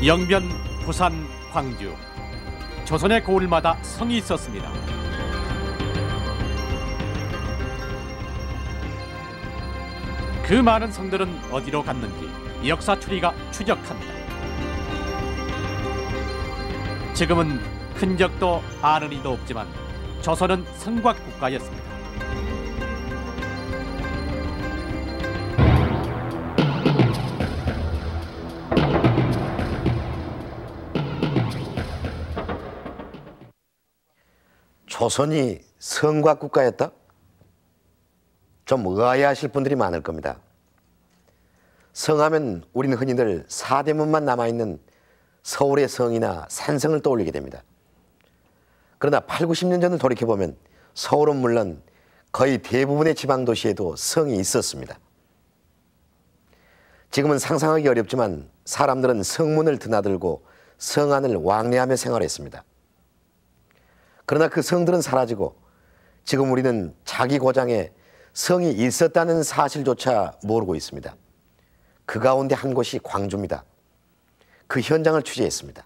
영변, 부산, 광주. 조선의 고을마다 성이 있었습니다. 그 많은 성들은 어디로 갔는지 역사추리가 추적합니다. 지금은 흔적도 아는 이도 없지만 조선은 성곽 국가였습니다. 조선이 성곽 국가였다? 좀 의아해하실 분들이 많을 겁니다. 성하면 우리는 흔히들 사대문만 남아있는 서울의 성이나 산성을 떠올리게 됩니다. 그러나 8, 90년 전을 돌이켜보면 서울은 물론 거의 대부분의 지방도시에도 성이 있었습니다. 지금은 상상하기 어렵지만 사람들은 성문을 드나들고 성 안을 왕래하며 생활했습니다. 그러나 그 성들은 사라지고 지금 우리는 자기 고장에 성이 있었다는 사실조차 모르고 있습니다. 그 가운데 한 곳이 광주입니다. 그 현장을 취재했습니다.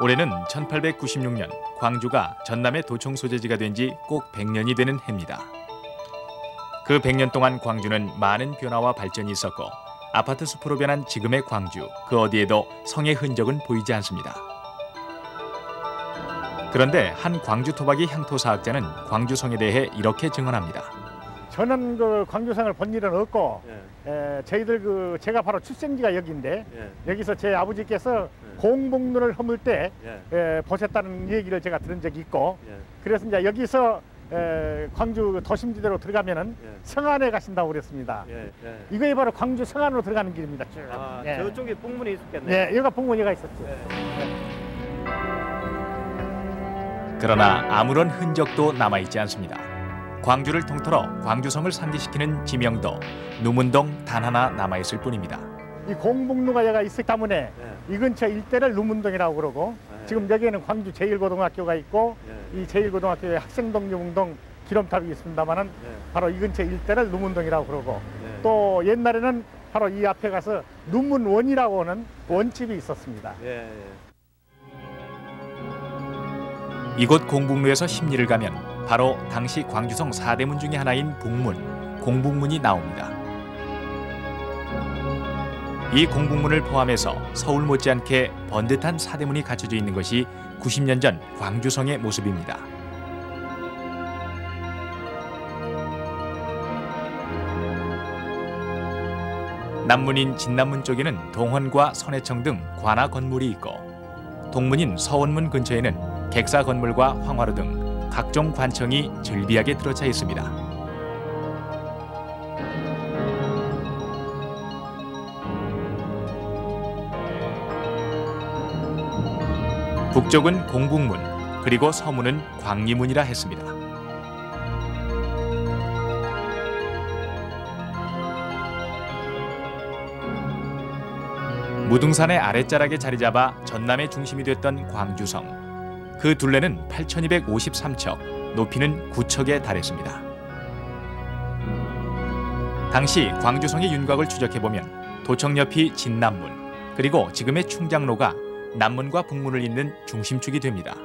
올해는 1896년 광주가 전남의 도청 소재지가 된 지 꼭 100년이 되는 해입니다. 그 100년 동안 광주는 많은 변화와 발전이 있었고 아파트 숲으로 변한 지금의 광주, 그 어디에도 성의 흔적은 보이지 않습니다. 그런데 한 광주 토박이 향토사학자는 광주성에 대해 이렇게 증언합니다. 저는 그 광주성을 본 일은 없고 저희들 제가 바로 출생지가 여기인데 여기서 제 아버지께서 공복로를 허물 때 보셨다는 얘기를 제가 들은 적이 있고 그래서 이제 여기서 광주 도심지대로 들어가면은 성안에 가신다고 그랬습니다. 이거에 바로 광주 성안으로 들어가는 길입니다. 쭉. 저쪽에 북문이 있었겠네요. 네, 여기가 북문이가 있었죠. 그러나 아무런 흔적도 남아있지 않습니다. 광주를 통틀어 광주성을 상기시키는 지명도 누문동 단 하나 남아있을 뿐입니다. 이 공복로가 여기가 있었기 때문에 이 근처 일대를 누문동이라고 그러고 지금 여기에는 광주 제1고등학교가 있고 이 제1고등학교에 학생동, 유흥동, 기름탑이 있습니다만은 바로 이 근처 일대를 누문동이라고 그러고 또 옛날에는 바로 이 앞에 가서 누문원이라고 하는 원집이 있었습니다. 이곳 공북로에서 심리를 가면 바로 당시 광주성 4대문 중의 하나인 북문, 공북문이 나옵니다. 이 공북문을 포함해서 서울 못지않게 번듯한 4대문이 갖춰져 있는 것이 90년 전 광주성의 모습입니다. 남문인 진남문 쪽에는 동헌과 선해청 등 관아 건물이 있고 동문인 서원문 근처에는 객사 건물과 황화로 등 각종 관청이 즐비하게 들어차 있습니다. 북쪽은 공북문, 그리고 서문은 광리문이라 했습니다. 무등산의 아랫자락에 자리 잡아 전남의 중심이 됐던 광주성. 그 둘레는 8,253척, 높이는 9척에 달했습니다. 당시 광주성의 윤곽을 추적해보면 도청 옆이 진남문, 그리고 지금의 충장로가 남문과 북문을 잇는 중심축이 됩니다.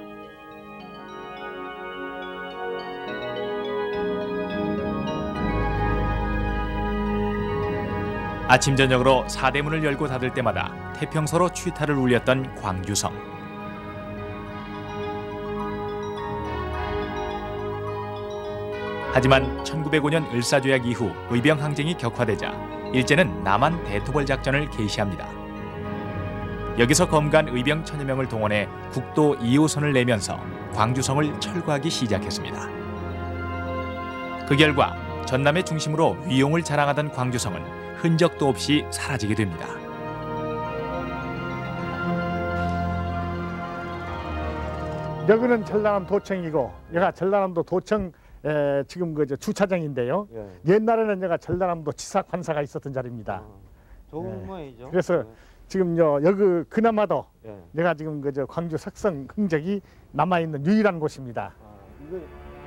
아침 저녁으로 4대문을 열고 닫을 때마다 태평서로 취타를 울렸던 광주성. 하지만 1905년 을사조약 이후 의병항쟁이 격화되자 일제는 남한 대토벌 작전을 개시합니다. 여기서 검간 의병 1000여 명을 동원해 국도 2호선을 내면서 광주성을 철거하기 시작했습니다. 그 결과 전남의 중심으로 위용을 자랑하던 광주성은 흔적도 없이 사라지게 됩니다. 여기는 전라남 도청이고 여기가 전라남도 도청 지금 그 주차장인데요. 옛날에는 여기가 전라남도 지사 관사가 있었던 자리입니다. 좋은 모양이죠. 그래서 지금 여기 그나마도 내가 지금 그 광주 석성 흔적이 남아 있는 유일한 곳입니다.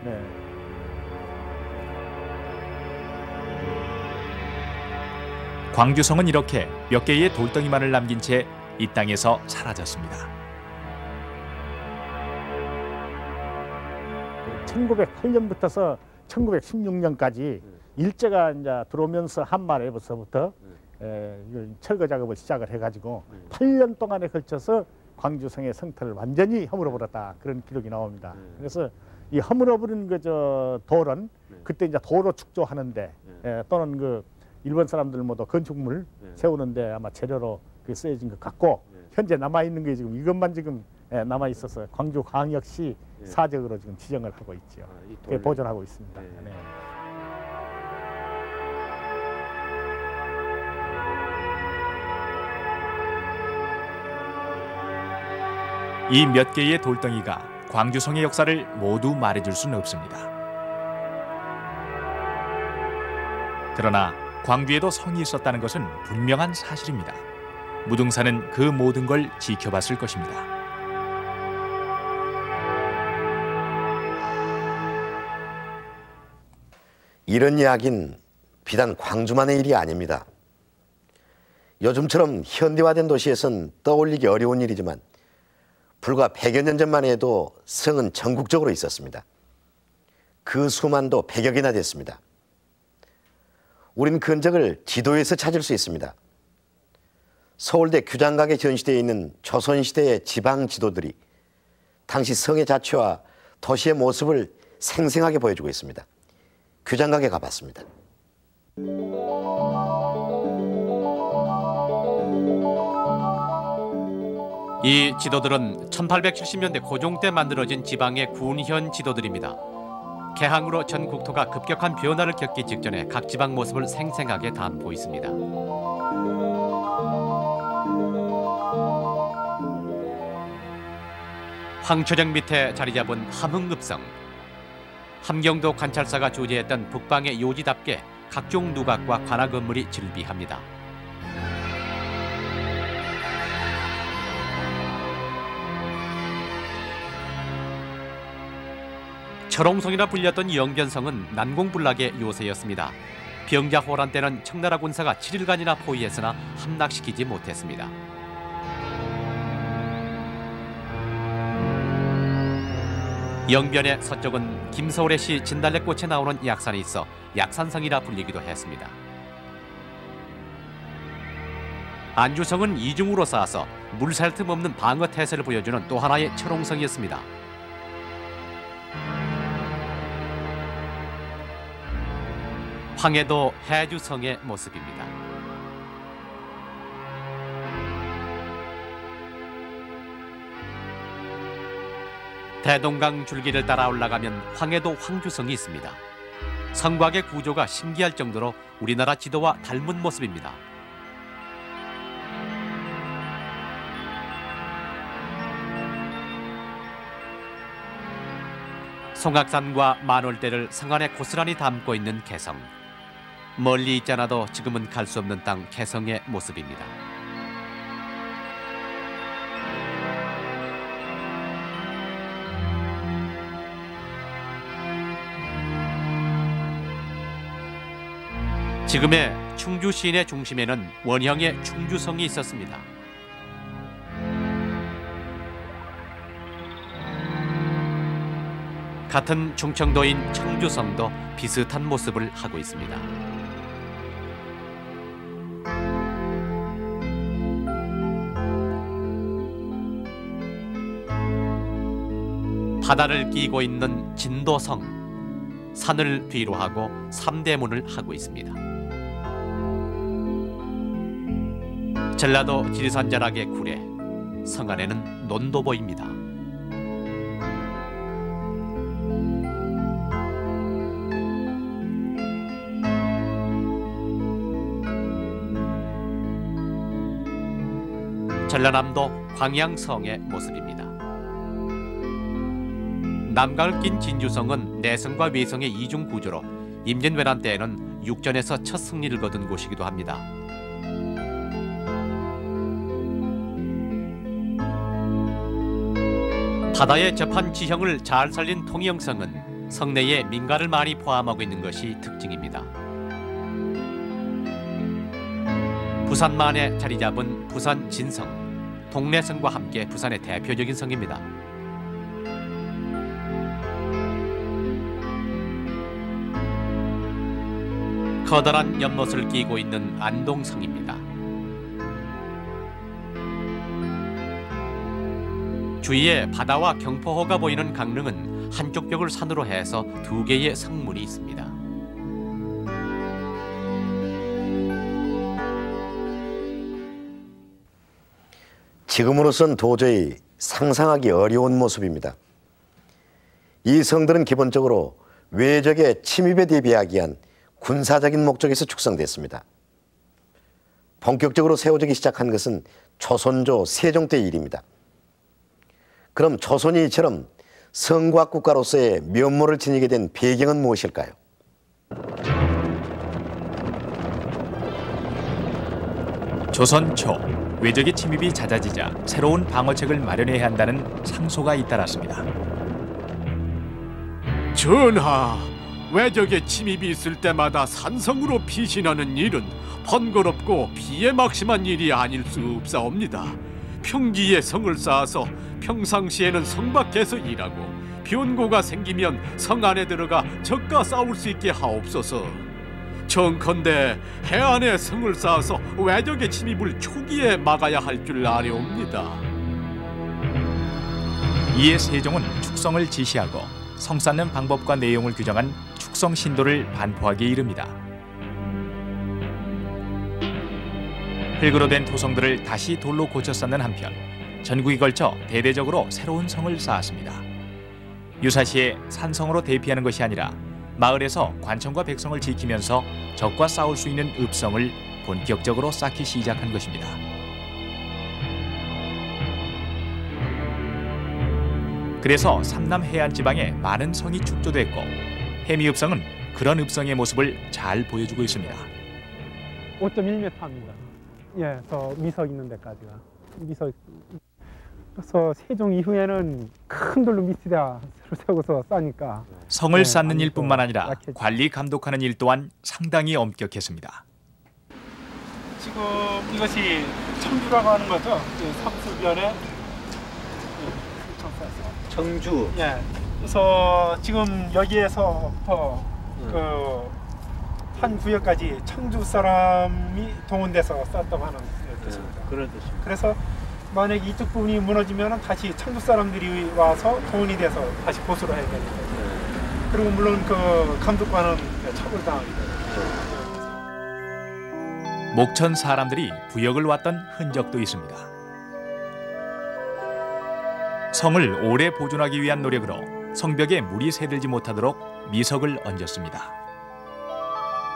네. 광주성은 이렇게 몇 개의 돌덩이만을 남긴 채 이 땅에서 사라졌습니다. 1908년부터서 1916년까지 일제가 이제 들어오면서 한말에서부터 철거 작업을 시작을 해가지고 8년 동안에 걸쳐서 광주성의 성터를 완전히 허물어버렸다, 그런 기록이 나옵니다. 그래서 이 허물어버린 그 돌은 그때 이제 도로 축조하는데 또는 그 일본 사람들 모두 건축물 세우는데 아마 재료로 그 쓰여진 것 같고, 현재 남아 있는 게 지금 이것만 지금 남아 있어서 광주광역시 사적으로 지금 지정을 하고 있죠. 보존하고 있습니다. 네. 이 몇 개의 돌덩이가 광주성의 역사를 모두 말해줄 수는 없습니다. 그러나 광주에도 성이 있었다는 것은 분명한 사실입니다. 무등산은 그 모든 걸 지켜봤을 것입니다. 이런 이야기는 비단 광주만의 일이 아닙니다. 요즘처럼 현대화된 도시에선 떠올리기 어려운 일이지만 불과 100여 년 전만 해도 성은 전국적으로 있었습니다. 그 수만도 100여 개나 됐습니다. 우리는 그 흔적을 지도에서 찾을 수 있습니다. 서울대 규장각에 전시되어 있는 조선시대의 지방 지도들이 당시 성의 자취와 도시의 모습을 생생하게 보여주고 있습니다. 규장각에 가봤습니다. 이 지도들은 1870년대 고종 때 만들어진 지방의 군현 지도들입니다. 개항으로 전 국토가 급격한 변화를 겪기 직전에 각 지방 모습을 생생하게 담고 있습니다. 황초정 밑에 자리 잡은 함흥읍성. 함경도 관찰사가 주재했던 북방의 요지답게 각종 누각과 관악 건물이 즐비합니다. 철옹성이라 불렸던 영변성은 난공불락의 요새였습니다. 병자호란 때는 청나라 군사가 7일간이나 포위했으나 함락시키지 못했습니다. 영변의 서쪽은 김서울의 시 진달래꽃에 나오는 약산이 있어 약산성이라 불리기도 했습니다. 안주성은 이중으로 쌓아서 물 살 틈 없는 방어 태세를 보여주는 또 하나의 철옹성이었습니다. 황해도 해주성의 모습입니다. 대동강 줄기를 따라 올라가면 황해도 황주성이 있습니다. 성곽의 구조가 신기할 정도로 우리나라 지도와 닮은 모습입니다. 송악산과 만월대를 성 안에 고스란히 담고 있는 개성. 멀리 있지 않아도 지금은 갈 수 없는 땅 개성의 모습입니다. 지금의 충주 시내 중심에는 원형의 충주성이 있었습니다. 같은 충청도인 청주성도 비슷한 모습을 하고 있습니다. 바다를 끼고 있는 진도성, 산을 뒤로 하고 삼대문을 하고 있습니다. 전라도 지리산 자락의 구례, 성 안에는 논도 보입니다. 전라남도 광양성의 모습입니다. 남강을 낀 진주성은 내성과 외성의 이중 구조로 임진왜란 때에는 육전에서 첫 승리를 거둔 곳이기도 합니다. 바다에 접한 지형을 잘 살린 통영성은 성내에 민가를 많이 포함하고 있는 것이 특징입니다. 부산만에 자리 잡은 부산 진성, 동래 성과 함께 부산의 대표적인 성입니다. 커다란 연못을 끼고 있는 안동성입니다. 주위에 바다와 경포호가 보이는 강릉은 한쪽 벽을 산으로 해서 2개의 성문이 있습니다. 지금으로선 도저히 상상하기 어려운 모습입니다. 이 성들은 기본적으로 외적의 침입에 대비하기 위한 군사적인 목적에서 축성됐습니다. 본격적으로 세워지기 시작한 것은 조선조 세종 때의 일입니다. 그럼 조선이 이처럼 성곽 국가로서의 면모를 지니게 된 배경은 무엇일까요? 조선 초 외적의 침입이 잦아지자 새로운 방어책을 마련해야 한다는 상소가 잇따랐습니다. 전하, 외적의 침입이 있을 때마다 산성으로 피신하는 일은 번거롭고 피에 막심한 일이 아닐 수 없사옵니다. 평지에 성을 쌓아서 평상시에는 성 밖에서 일하고 변고가 생기면 성 안에 들어가 적과 싸울 수 있게 하옵소서. 정컨대 해안에 성을 쌓아서 외적의 침입을 초기에 막아야 할 줄 아려옵니다. 이에 세종은 축성을 지시하고 성 쌓는 방법과 내용을 규정한 축성 신도를 반포하기에 이릅니다. 흙으로 된 토성들을 다시 돌로 고쳐 쌓는 한편 전국에 걸쳐 대대적으로 새로운 성을 쌓았습니다. 유사시에 산성으로 대피하는 것이 아니라 마을에서 관청과 백성을 지키면서 적과 싸울 수 있는 읍성을 본격적으로 쌓기 시작한 것입니다. 그래서 삼남 해안 지방에 많은 성이 축조됐고 해미읍성은 그런 읍성의 모습을 잘 보여주고 있습니다. 5.1m입니다. 예, 저 미석 있는 데까지가. 미석. 그래서 세종 이후에는 큰 돌로 밑에다 세우고서 싸니까. 성을 네, 쌓는 많이 일뿐만 또 아니라 약해지죠. 관리 감독하는 일 또한 상당히 엄격했습니다. 지금 이것이 청주라고 하는 거죠. 삼수변에 청주. 예. 그래서 지금 여기에서부터 그 한 구역까지 청주 사람이 동원돼서 쌓았다고 하는 뜻입니다. 그런 뜻입니다. 그래서 만약 이쪽 부분이 무너지면 다시 청주 사람들이 와서 동원이 돼서 다시 보수를 해야 됩니다. 그리고 물론 그 감독관은 처벌당하게 됩니다. 목천 사람들이 부역을 왔던 흔적도 있습니다. 성을 오래 보존하기 위한 노력으로 성벽에 물이 새들지 못하도록 미석을 얹었습니다.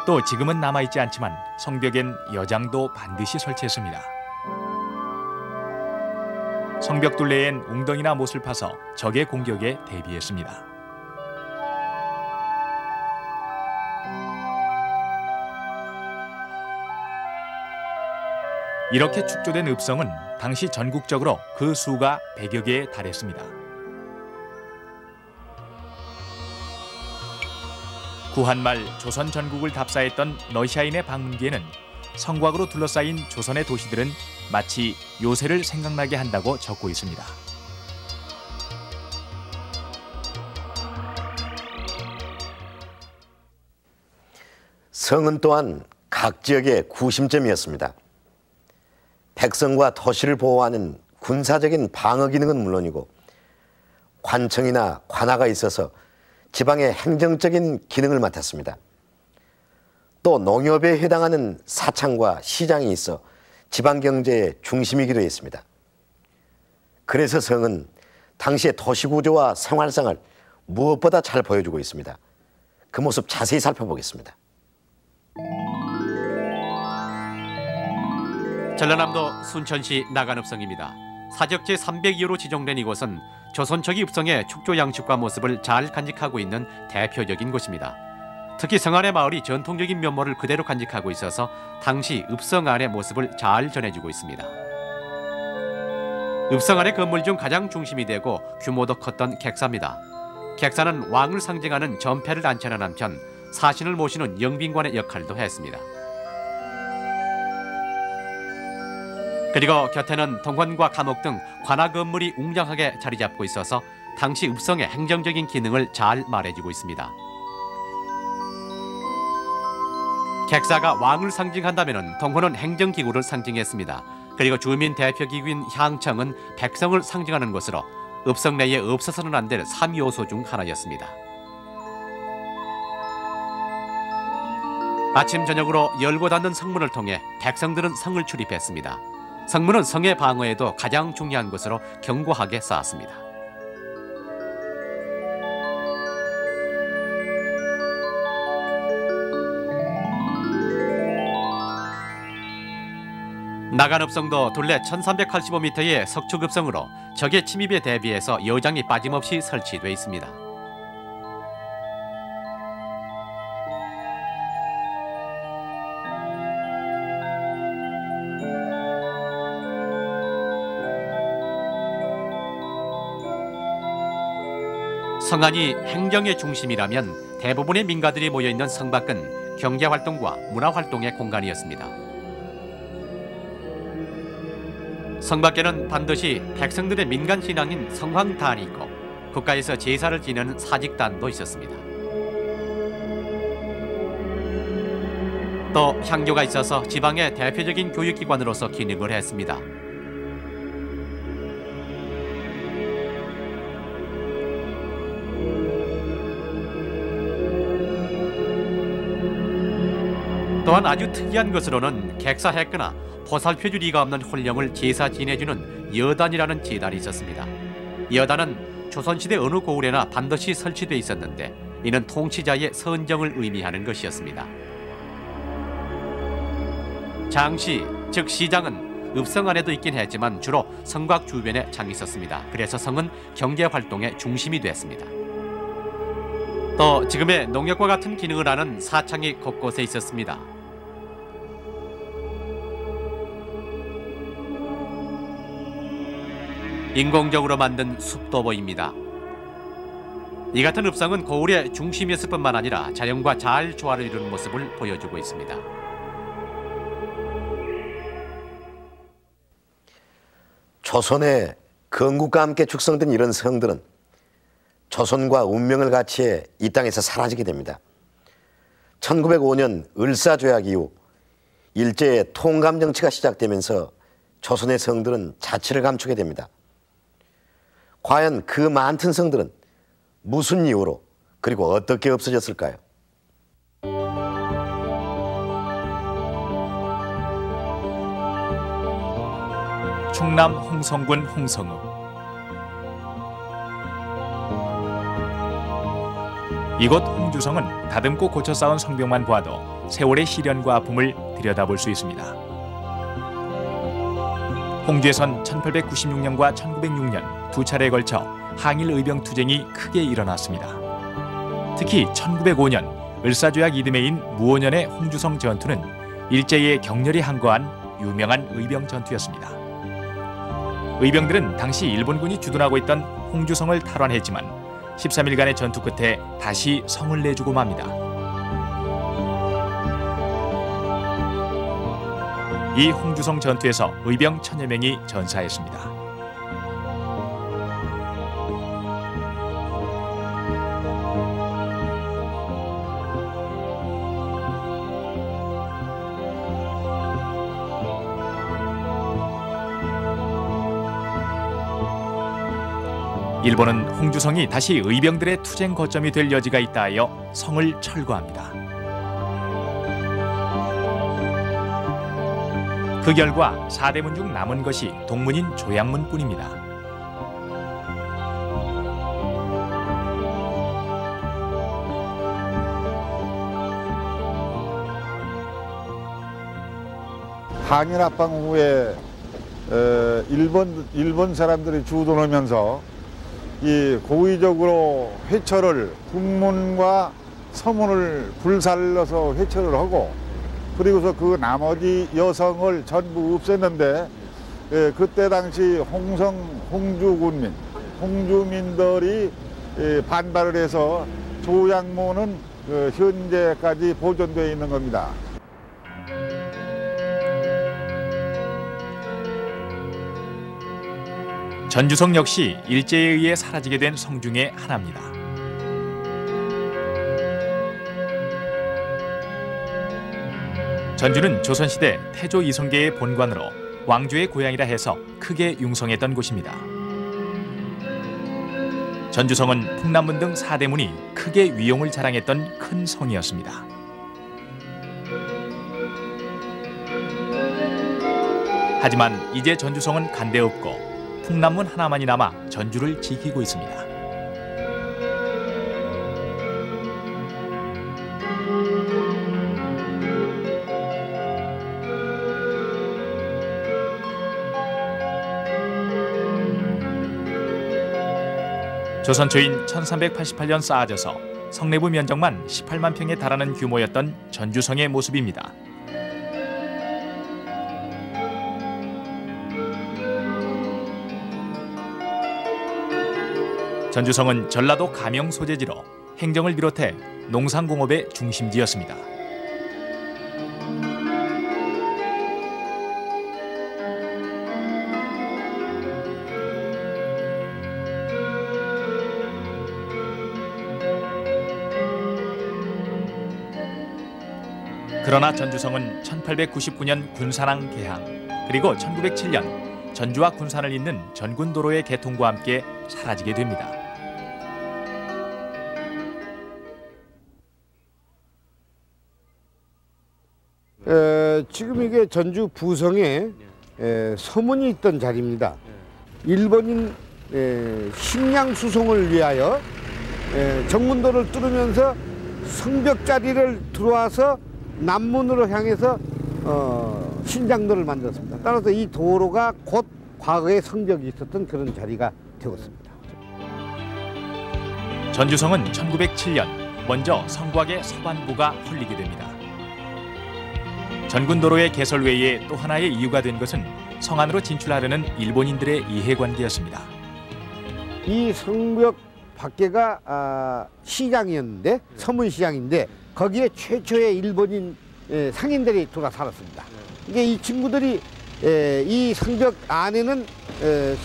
또 지금은 남아있지 않지만 성벽엔 여장도 반드시 설치했습니다. 성벽 둘레엔 웅덩이나 못을 파서 적의 공격에 대비했습니다. 이렇게 축조된 읍성은 당시 전국적으로 그 수가 100여 개에 달했습니다. 구한말 조선 전국을 답사했던 러시아인의 방문기에는 성곽으로 둘러싸인 조선의 도시들은 마치 요새를 생각나게 한다고 적고 있습니다. 성은 또한 각 지역의 구심점이었습니다. 백성과 도시를 보호하는 군사적인 방어 기능은 물론이고 관청이나 관하가 있어서 지방의 행정적인 기능을 맡았습니다. 또 농협에 해당하는 사창과 시장이 있어 지방 경제의 중심이기도 했습니다. 그래서 성은 당시의 도시 구조와 생활상을 무엇보다 잘 보여주고 있습니다. 그 모습 자세히 살펴보겠습니다. 전라남도 순천시 나간읍성입니다. 사적 제302호로 지정된 이곳은 조선 초기 읍성의 축조 양식과 모습을 잘 간직하고 있는 대표적인 곳입니다. 특히 성 안의 마을이 전통적인 면모를 그대로 간직하고 있어서 당시 읍성 안의 모습을 잘 전해주고 있습니다. 읍성 안의 건물 중 가장 중심이 되고 규모도 컸던 객사입니다. 객사는 왕을 상징하는 전패를 안치하는 한편 사신을 모시는 영빈관의 역할도 했습니다. 그리고 곁에는 동원과 감옥 등 관아 건물이 웅장하게 자리 잡고 있어서 당시 읍성의 행정적인 기능을 잘 말해주고 있습니다. 객사가 왕을 상징한다면 동호는 행정기구를 상징했습니다. 그리고 주민 대표기구인 향청은 백성을 상징하는 것으로 읍성 내에 없어서는 안 될 3요소 중 하나였습니다. 아침 저녁으로 열고 닫는 성문을 통해 백성들은 성을 출입했습니다. 성문은 성의 방어에도 가장 중요한 것으로 견고하게 쌓았습니다. 나간읍성도 둘레 1385m의 석축읍성으로 적의 침입에 대비해서 여장이 빠짐없이 설치되어 있습니다. 성안이 행정의 중심이라면 대부분의 민가들이 모여있는 성 밖은 경제활동과 문화활동의 공간이었습니다. 성 밖에는 반드시 백성들의 민간 신앙인 성황단이 있고 국가에서 제사를 지내는 사직단도 있었습니다. 또 향교가 있어서 지방의 대표적인 교육기관으로서 기능을 했습니다. 또한 아주 특이한 것으로는 객사했거나 보살펴줄 이가 없는 혼령을 제사 지내주는 여단이라는 제단이 있었습니다. 여단은 조선시대 어느 고을에나 반드시 설치되어 있었는데 이는 통치자의 선정을 의미하는 것이었습니다. 장시, 즉 시장은 읍성 안에도 있긴 했지만 주로 성곽 주변에 장이 있었습니다. 그래서 성은 경제활동의 중심이 됐습니다. 또 지금의 농역과 같은 기능을 하는 사창이 곳곳에 있었습니다. 인공적으로 만든 숲도 보입니다. 이 같은 읍성은 고을의 중심이었을 뿐만 아니라 자연과 잘 조화를 이루는 모습을 보여주고 있습니다. 조선의 건국과 함께 축성된 이런 성들은 조선과 운명을 같이해 이 땅에서 사라지게 됩니다. 1905년 을사조약 이후 일제의 통감 정치가 시작되면서 조선의 성들은 자취를 감추게 됩니다. 과연 그 많던 성들은 무슨 이유로 그리고 어떻게 없어졌을까요? 충남 홍성군 홍성읍. 이곳 홍주성은 다듬고 고쳐 쌓은 성벽만 보아도 세월의 시련과 아픔을 들여다볼 수 있습니다. 홍주에선 1896년과 1906년 두 차례에 걸쳐 항일 의병 투쟁이 크게 일어났습니다. 특히 1905년 을사조약 이듬해인 무오년의 홍주성 전투는 일제에 격렬히 항거한 유명한 의병 전투였습니다. 의병들은 당시 일본군이 주둔하고 있던 홍주성을 탈환했지만 13일간의 전투 끝에 다시 성을 내주고 맙니다. 이 홍주성 전투에서 의병 1000여 명이 전사했습니다. 일본은 홍주성이 다시 의병들의 투쟁 거점이 될 여지가 있다 하여 성을 철거합니다. 그 결과 4대문 중 남은 것이 동문인 조양문뿐입니다. 항일 합방 후에 일본 사람들이 주둔하면서 이 고의적으로 회처를 북문과 서문을 불살라서 회처를 하고 그리고서 그 나머지 여성을 전부 없앴는데 그때 당시 홍주군민, 홍주민들이 반발을 해서 조양문은 현재까지 보존되어 있는 겁니다. 전주성 역시 일제에 의해 사라지게 된 성 중에 하나입니다. 전주는 조선시대 태조 이성계의 본관으로 왕조의 고향이라 해서 크게 융성했던 곳입니다. 전주성은 풍남문 등 4대문이 크게 위용을 자랑했던 큰 성이었습니다. 하지만 이제 전주성은 간데없고 풍남문 하나만이 남아 전주를 지키고 있습니다. 조선 초인 1388년 쌓아져서 성내부 면적만 18만 평에 달하는 규모였던 전주성의 모습입니다. 전주성은 전라도 가명 소재지로 행정을 비롯해 농상공업의 중심지였습니다. 그러나 전주성은 1899년 군산항 개항, 그리고 1907년 전주와 군산을 잇는 전군도로의 개통과 함께 사라지게 됩니다. 지금 이게 전주 부성에 서문이 있던 자리입니다. 일본인 식량 수송을 위하여 정문도를 뚫으면서 성벽 자리를 들어와서 남문으로 향해서 신장도를 만들었습니다. 따라서 이 도로가 곧 과거에 성벽이 있었던 그런 자리가 되었습니다. 전주성은 1907년 먼저 성곽의 서반부가 풀리게 됩니다. 전군도로의 개설 외에 또 하나의 이유가 된 것은 성 안으로 진출하려는 일본인들의 이해관계였습니다. 이 성벽 밖에가 시장이었는데, 서문시장인데 거기에 최초의 일본인 상인들이 돌아 살았습니다. 이게 이 친구들이 이 성벽 안에는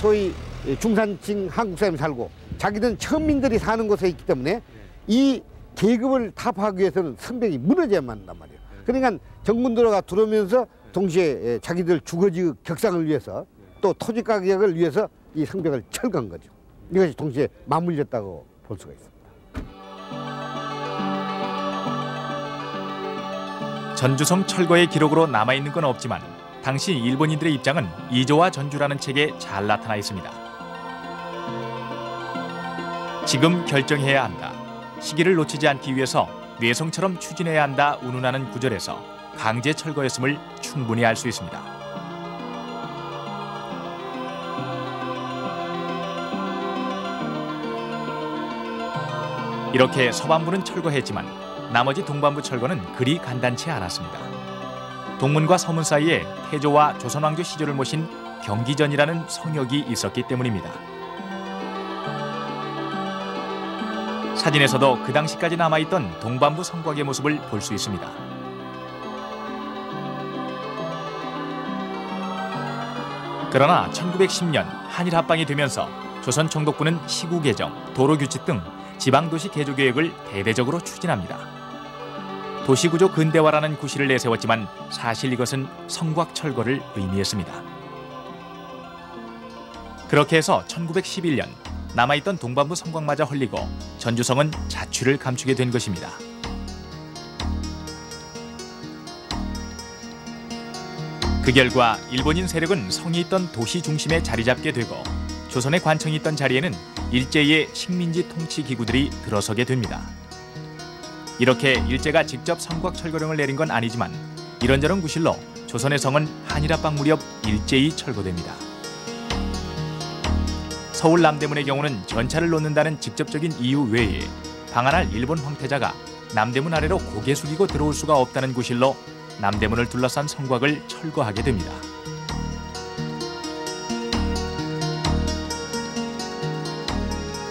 소위 중산층 한국 사람이 살고 자기들은 천민들이 사는 곳에 있기 때문에 이 계급을 타파하기 위해서는 성벽이 무너져야만 한단 말이에요. 그러니까 정군도로가 들어오면서 동시에 자기들 주거지 격상을 위해서 또 토지 가격을 위해서 이 성벽을 철거한 거죠. 이것이 동시에 맞물렸다고 볼 수가 있습니다. 전주성 철거의 기록으로 남아있는 건 없지만 당시 일본인들의 입장은 이조와 전주라는 책에 잘 나타나 있습니다. 지금 결정해야 한다. 시기를 놓치지 않기 위해서 뇌성처럼 추진해야 한다 운운하는 구절에서 강제 철거였음을 충분히 알 수 있습니다. 이렇게 서반부는 철거했지만 나머지 동반부 철거는 그리 간단치 않았습니다. 동문과 서문 사이에 태조와 조선왕조 시조를 모신 경기전이라는 성역이 있었기 때문입니다. 사진에서도 그 당시까지 남아있던 동반부 성곽의 모습을 볼 수 있습니다. 그러나 1910년 한일 합방이 되면서 조선 총독부는 시구 개정, 도로 규칙 등 지방도시 개조 계획을 대대적으로 추진합니다. 도시구조 근대화라는 구실을 내세웠지만 사실 이것은 성곽 철거를 의미했습니다. 그렇게 해서 1911년 남아있던 동반부 성곽마저 헐리고 전주성은 자취를 감추게 된 것입니다. 그 결과 일본인 세력은 성이 있던 도시 중심에 자리 잡게 되고 조선의 관청이 있던 자리에는 일제의 식민지 통치 기구들이 들어서게 됩니다. 이렇게 일제가 직접 성곽 철거령을 내린 건 아니지만 이런저런 구실로 조선의 성은 한일합방 무렵 일제히 철거됩니다. 서울 남대문의 경우는 전차를 놓는다는 직접적인 이유 외에 방한할 일본 황태자가 남대문 아래로 고개 숙이고 들어올 수가 없다는 구실로 남대문을 둘러싼 성곽을 철거하게 됩니다.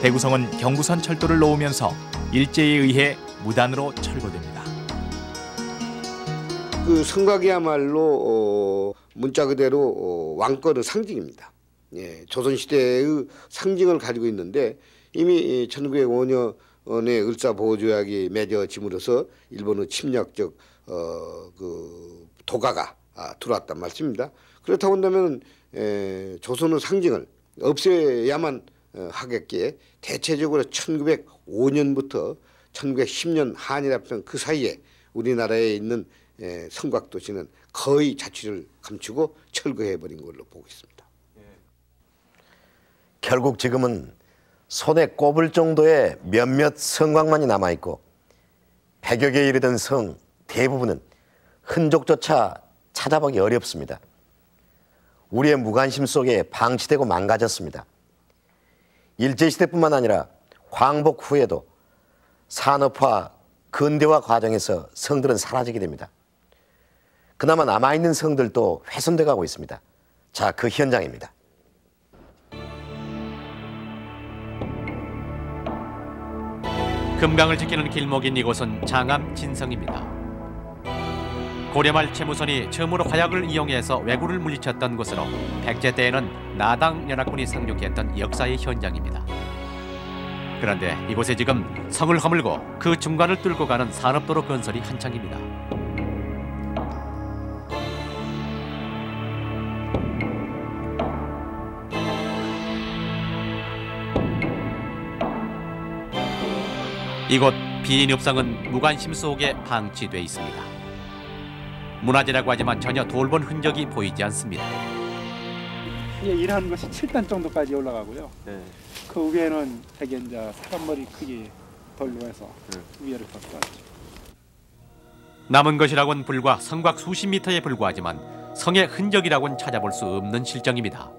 대구성은 경부선 철도를 놓으면서 일제에 의해 무단으로 철거됩니다. 그 성곽이야말로 문자 그대로 왕권의 상징입니다. 조선시대의 상징을 가지고 있는데 이미 1905년에 을사보호조약이 맺어짐으로써 일본의 침략적 그 도가가 들어왔단 말씀입니다. 그렇다고 한다면 조선의 상징을 없애야만 하겠기에 대체적으로 1905년부터 1910년 한일합병 그 사이에 우리나라에 있는 성곽도시는 거의 자취를 감추고 철거해버린 걸로 보고 있습니다. 결국 지금은 손에 꼽을 정도의 몇몇 성곽만이 남아있고 100여 개에 이르던 성 대부분은 흔적조차 찾아보기 어렵습니다. 우리의 무관심 속에 방치되고 망가졌습니다. 일제시대뿐만 아니라 광복 후에도 산업화, 근대화 과정에서 성들은 사라지게 됩니다. 그나마 남아있는 성들도 훼손돼 가고 있습니다. 자, 그 현장입니다. 금강을 지키는 길목인 이곳은 장암 진성입니다. 고려말 채무선이 처음으로 화약을 이용해서 왜구를 물리쳤던 곳으로 백제 때에는 나당 연합군이 상륙했던 역사의 현장입니다. 그런데 이곳에 지금 성을 허물고 그 중간을 뚫고 가는 산업도로 건설이 한창입니다. 이곳 비인읍성은 무관심 속에 방치돼 있습니다. 문화재라고 하지만 전혀 돌본 흔적이 보이지 않습니다. 이게 일하는 것이 7단 정도까지 올라가고요. 네. 그 위에는 되게 이제 사람 머리 크기 돌로 해서 위에를 덮고 왔죠. 남은 것이라고는 불과 성곽 수십 미터에 불과하지만 성의 흔적이라고는 찾아볼 수 없는 실정입니다.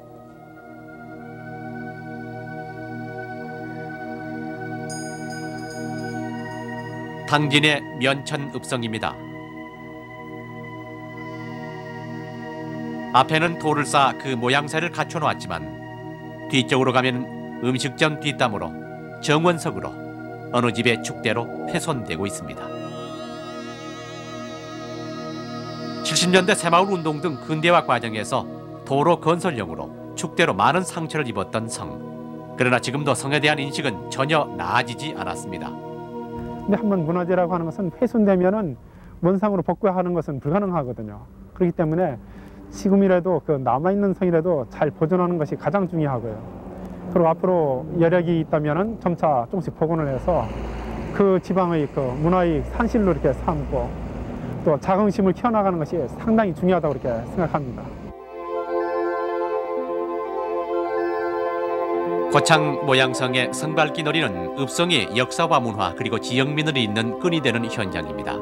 당진의 면천읍성입니다. 앞에는 돌을 쌓아 그 모양새를 갖춰놓았지만 뒤쪽으로 가면 음식점 뒷담으로 정원석으로 어느 집의 축대로 훼손되고 있습니다. 70년대 새마을 운동 등 근대화 과정에서 도로 건설용으로 축대로 많은 상처를 입었던 성. 그러나 지금도 성에 대한 인식은 전혀 나아지지 않았습니다. 근데 한번 문화재라고 하는 것은 훼손되면은 원상으로 복구하는 것은 불가능하거든요. 그렇기 때문에 지금이라도 그 남아있는 성이라도 잘 보존하는 것이 가장 중요하고요. 그리고 앞으로 여력이 있다면은 점차 조금씩 복원을 해서 그 지방의 그 문화의 산실로 이렇게 삼고 또 자긍심을 키워나가는 것이 상당히 중요하다고 이렇게 생각합니다. 고창 모양성의 성밟기 놀이는 읍성이 역사와 문화 그리고 지역민을 잇는 끈이 되는 현장입니다.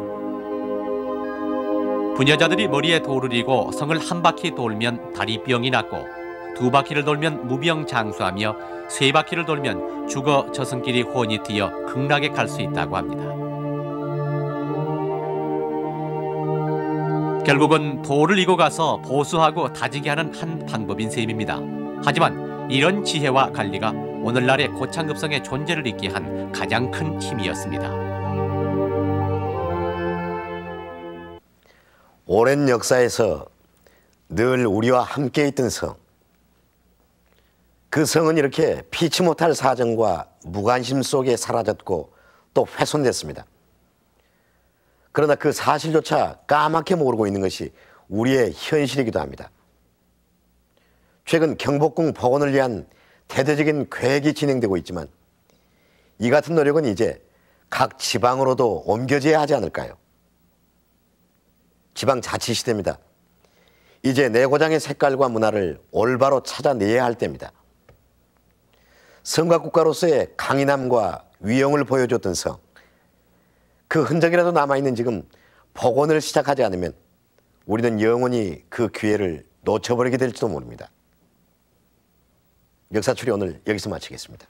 부녀자들이 머리에 돌을 이고 성을 한 바퀴 돌면 다리병이 낫고 두 바퀴를 돌면 무병장수하며 세 바퀴를 돌면 죽어 저승길이 혼이 튀어 극락에 갈 수 있다고 합니다. 결국은 돌을 이고 가서 보수하고 다지게 하는 한 방법인 셈입니다. 하지만 이런 지혜와 관리가 오늘날의 고창읍성의 존재를 잇게 한 가장 큰 힘이었습니다. 오랜 역사에서 늘 우리와 함께 있던 성. 그 성은 이렇게 피치 못할 사정과 무관심 속에 사라졌고 또 훼손됐습니다. 그러나 그 사실조차 까맣게 모르고 있는 것이 우리의 현실이기도 합니다. 최근 경복궁 복원을 위한 대대적인 계획이 진행되고 있지만 이 같은 노력은 이제 각 지방으로도 옮겨져야 하지 않을까요? 지방자치시대입니다. 이제 내고장의 색깔과 문화를 올바로 찾아내야 할 때입니다. 성곽국가로서의 강인함과 위용을 보여줬던 성, 그 흔적이라도 남아있는 지금 복원을 시작하지 않으면 우리는 영원히 그 기회를 놓쳐버리게 될지도 모릅니다. 역사추리 오늘 여기서 마치겠습니다.